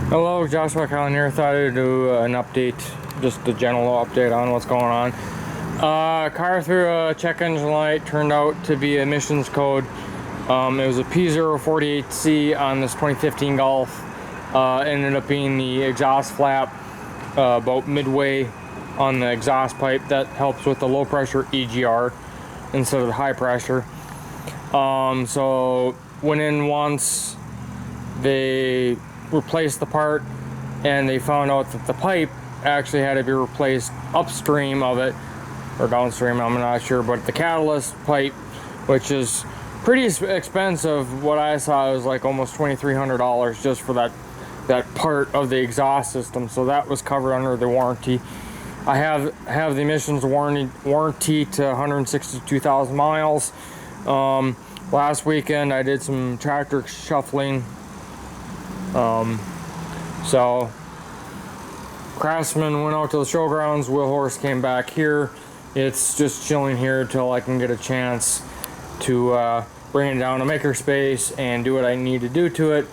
Hello, Joshua Collin here. Thought I'd do an update, just a general update on what's going on. Car through a check engine light, turned out to be emissions code. It was a P048C on this 2015 Golf. Ended up being the exhaust flap about midway on the exhaust pipe. That helps with the low pressure EGR instead of the high pressure. So went in once, they replaced the part, and they found out that the pipe actually had to be replaced upstream of it, or downstream, I'm not sure, but the catalyst pipe, which is pretty expensive. What I saw was like almost $2,300 just for that part of the exhaust system, so that was covered under the warranty. I have the emissions warranty to 162,000 miles. Last weekend I did some tractor shuffling. So Craftsman went out to the showgrounds, Wheel Horse came back here. It's just chilling here till I can get a chance to bring it down to makerspace and do what I need to do to it.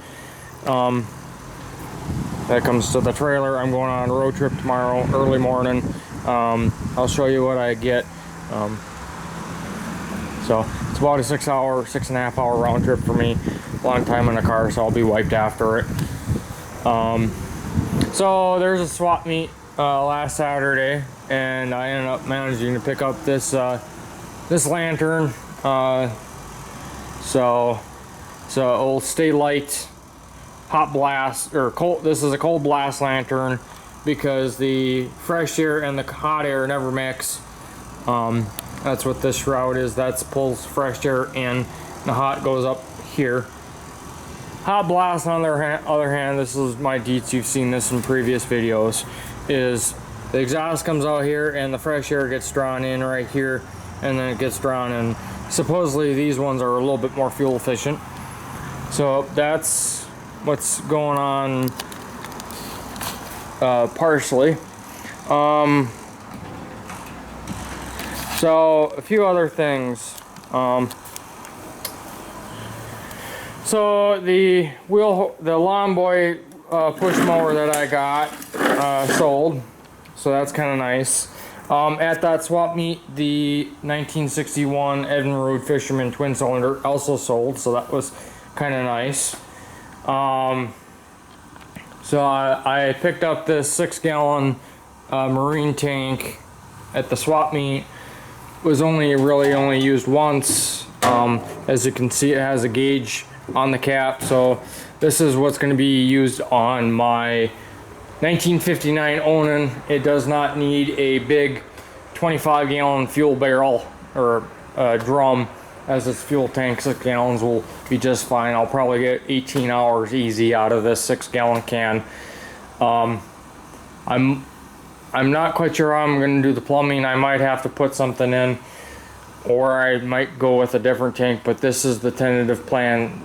That comes to the trailer. I'm going on a road trip tomorrow, early morning. I'll show you what I get. So it's about a 6.5 hour round trip for me. Long time in the car, so I'll be wiped after it. So there's a swap meet last Saturday, and I ended up managing to pick up this lantern. So old Stay Light hot blast, or cold. This is a cold blast lantern because the fresh air and the hot air never mix. That's what this shroud is. That pulls fresh air in. The hot goes up here. Hot blast, on the other hand, this is my deets, you've seen this in previous videos, is the exhaust comes out here and the fresh air gets drawn in right here, and then it gets drawn in. Supposedly these ones are a little bit more fuel efficient. So that's what's going on partially. So a few other things. So the Lawn Boy push mower that I got sold, so that's kind of nice. At that swap meet, the 1961 Evinrude Fisherman twin cylinder also sold, so that was kind of nice. So I picked up this 6-gallon marine tank at the swap meet. It was only used once. As you can see, it has a gauge on the cap, so this is what's going to be used on my 1959 Onan. It does not need a big 25-gallon fuel barrel or drum, as its fuel tank. 6 gallons will be just fine. I'll probably get 18 hours easy out of this 6-gallon can. I'm not quite sure how I'm going to do the plumbing. I might have to put something in, or I might go with a different tank, but this is the tentative plan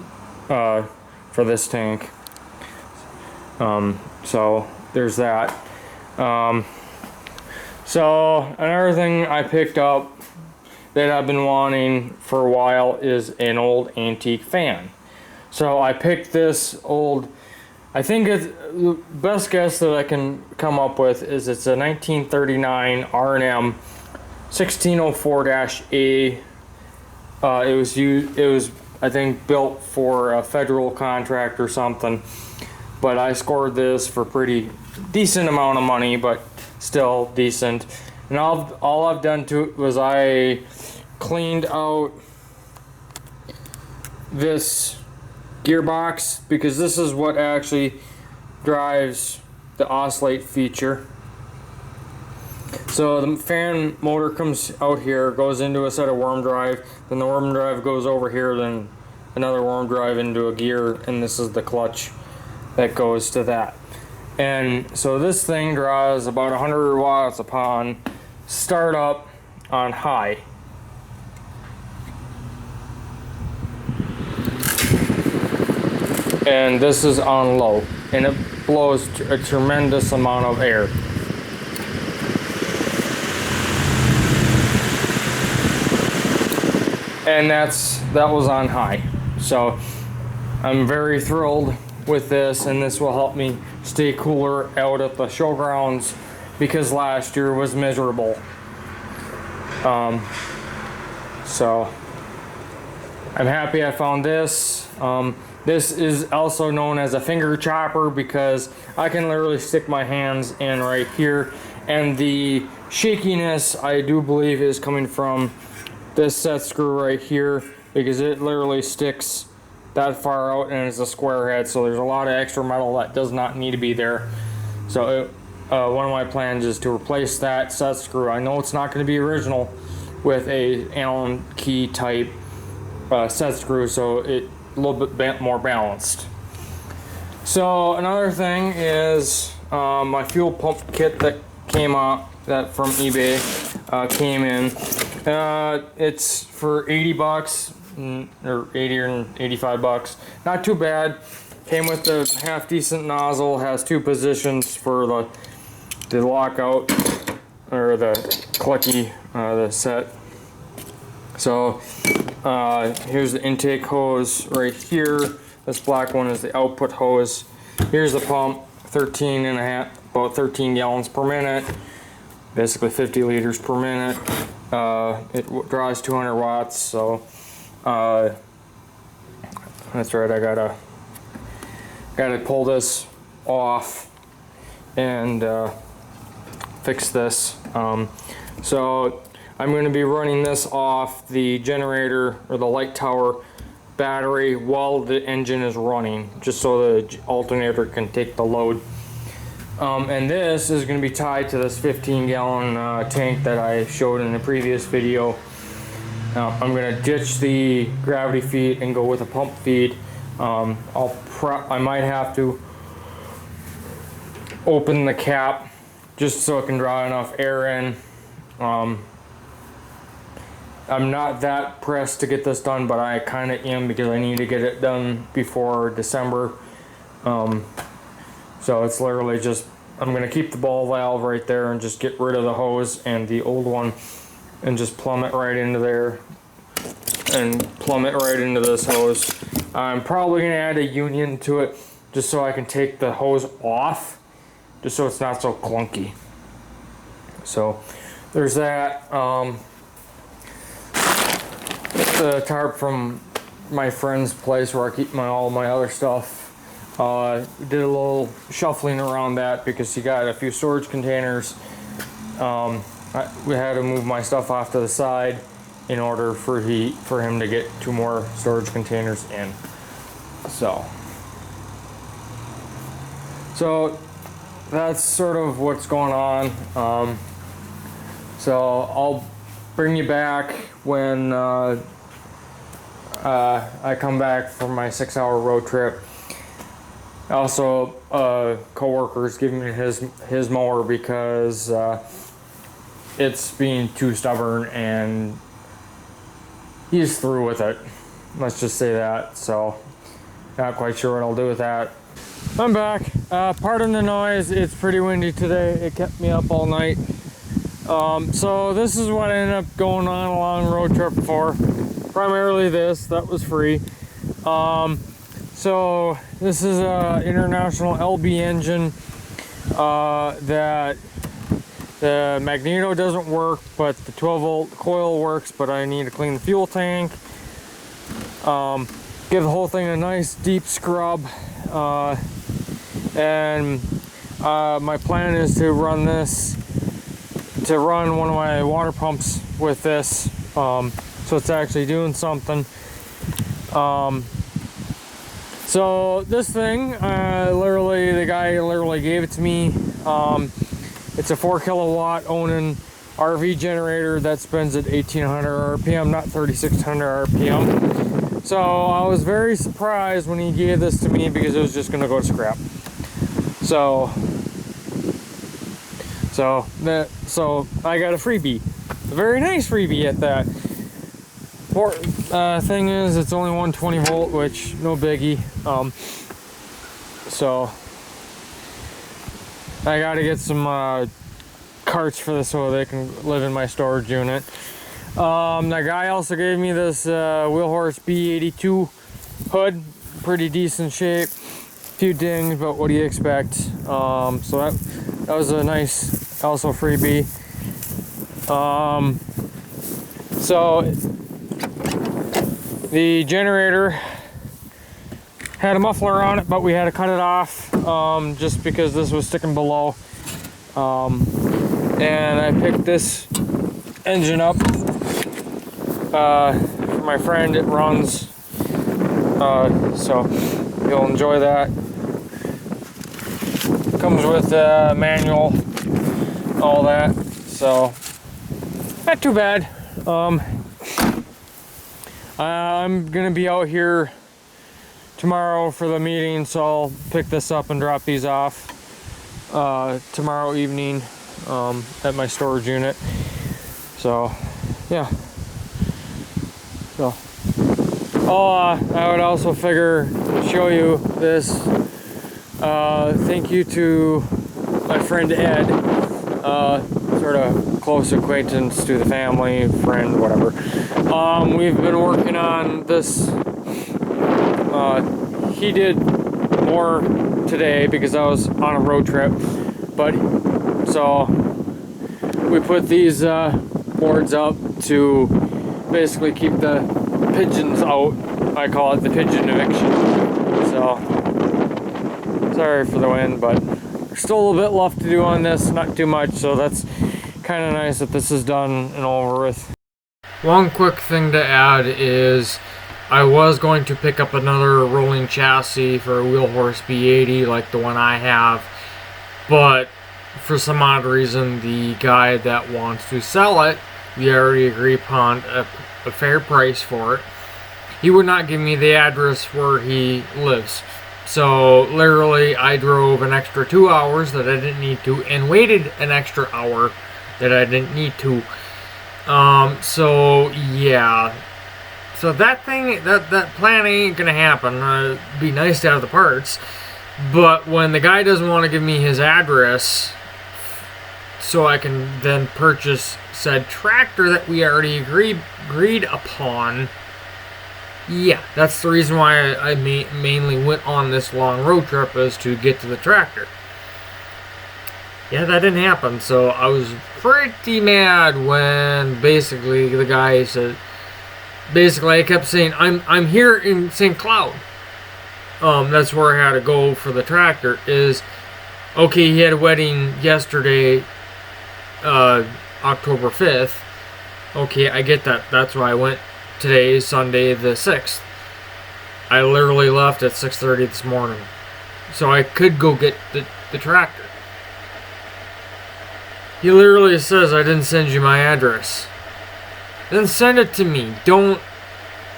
for this tank. So there's that. So another thing I picked up that I've been wanting for a while is an old antique fan. So I picked this old, I think it's the best guess that I can come up with is it's a 1939 R&M 1604-A. It was I think built for a federal contract or something, but I scored this for pretty decent amount of money, but still decent. And all I've done to it was I cleaned out this gearbox, because this is what actually drives the oscillate feature. So the fan motor comes out here, goes into a set of worm drive, then the worm drive goes over here, then another worm drive into a gear, and this is the clutch that goes to that. And so this thing draws about 100 watts upon startup on high. And this is on low, and it blows a tremendous amount of air. And that was on high. So I'm very thrilled with this, and this will help me stay cooler out at the showgrounds because last year was miserable. So I'm happy I found this. This is also known as a finger chopper because I can literally stick my hands in right here, and the shakiness I do believe is coming from this set screw right here because it literally sticks that far out and it's a square head, so there's a lot of extra metal that does not need to be there. So one of my plans is to replace that set screw. I know it's not going to be original with a Allen key type set screw, so it a little bit more balanced. So another thing is my fuel pump kit that came up that from eBay came in. It's for 80 bucks or 80 or 85 bucks. Not too bad. Came with the half decent nozzle, has two positions for the lockout or the clicky, the set. So here's the intake hose right here. This black one is the output hose. Here's the pump, 13 and a half, about 13 gallons per minute, basically 50 liters per minute. It draws 200 watts, so that's right. I gotta pull this off and fix this. So I'm going to be running this off the generator or the light tower battery while the engine is running, just so the alternator can take the load. And this is going to be tied to this 15-gallon tank that I showed in the previous video. I'm going to ditch the gravity feed and go with a pump feed. I might have to open the cap just so it can draw enough air in. I'm not that pressed to get this done, but I kind of am because I need to get it done before December. So it's literally just, I'm going to keep the ball valve right there and just get rid of the hose and the old one and just plumb it right into there and plumb it right into this hose. I'm probably going to add a union to it just so I can take the hose off, just so it's not so clunky. So there's that. The tarp from my friend's place where I keep all my other stuff. Did a little shuffling around that because he got a few storage containers. We had to move my stuff off to the side in order for him to get 2 more storage containers in. So that's sort of what's going on. So I'll bring you back when I come back from my 6-hour road trip. Also, co-worker's giving me his mower because it's being too stubborn and he's through with it. Let's just say that. So, not quite sure what I'll do with that. I'm back. Pardon the noise. It's pretty windy today. It kept me up all night. So this is what I ended up going on a long road trip for. Primarily this, that was free. So this is a International LB engine that the magneto doesn't work, but the 12-volt coil works, but I need to clean the fuel tank. Give the whole thing a nice deep scrub. And my plan is to run one of my water pumps with this, so it's actually doing something. So this thing, the guy literally gave it to me. It's a 4 kilowatt Onan RV generator that spins at 1800 RPM, not 3600 RPM. So I was very surprised when he gave this to me because it was just going to go to scrap. So I got a freebie, a very nice freebie at that. Thing is, it's only 120 volt, which no biggie. So I got to get some carts for this so they can live in my storage unit. The guy also gave me this Wheelhorse B82 hood, pretty decent shape. few dings, but what do you expect? So that was a nice, also freebie. So the generator had a muffler on it, but we had to cut it off just because this was sticking below. And I picked this engine up for my friend. It runs, so you'll enjoy that. Comes with a manual, all that, so not too bad. I'm gonna be out here tomorrow for the meeting, so I'll pick this up and drop these off tomorrow evening at my storage unit. So yeah, so I would also figure show you this. Thank you to my friend Ed, sort of close acquaintance to the family, friend, whatever. We've been working on this. He did more today because I was on a road trip, but so we put these boards up to basically keep the pigeons out. I call it the pigeon eviction. So sorry for the wind, but there's still a little bit left to do on this, not too much, so that's kind of nice that this is done and over with. One quick thing to add is I was going to pick up another rolling chassis for a wheel horse B80 like the one I have, but for some odd reason the guy that wants to sell it, we already agreed upon a fair price for it. He would not give me the address where he lives. So literally I drove an extra 2 hours that I didn't need to and waited an extra hour that I didn't need to. So yeah. So that thing, that plan ain't gonna happen. It'd be nice to have the parts, but when the guy doesn't want to give me his address so I can then purchase said tractor that we already agreed upon, yeah, that's the reason why I mainly went on this long road trip, is to get to the tractor. Yeah, that didn't happen, so I was pretty mad when basically the guy said, basically I kept saying, I'm here in St. Cloud. That's where I had to go for the tractor. Is okay, he had a wedding yesterday, October 5th. Okay, I get that. That's why I went. Today is Sunday the 6th. I literally left at 6:30 this morning, so I could go get the tractor. He literally says, I didn't send you my address. Then send it to me. Don't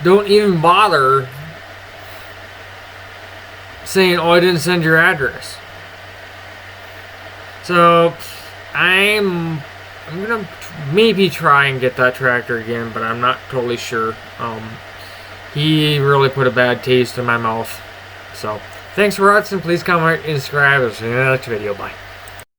even bother saying, oh, I didn't send your address. So I'm gonna maybe try and get that tractor again, but I'm not totally sure. He really put a bad taste in my mouth. So thanks for watching. Please comment and subscribe. I'll see you in the next video. Bye.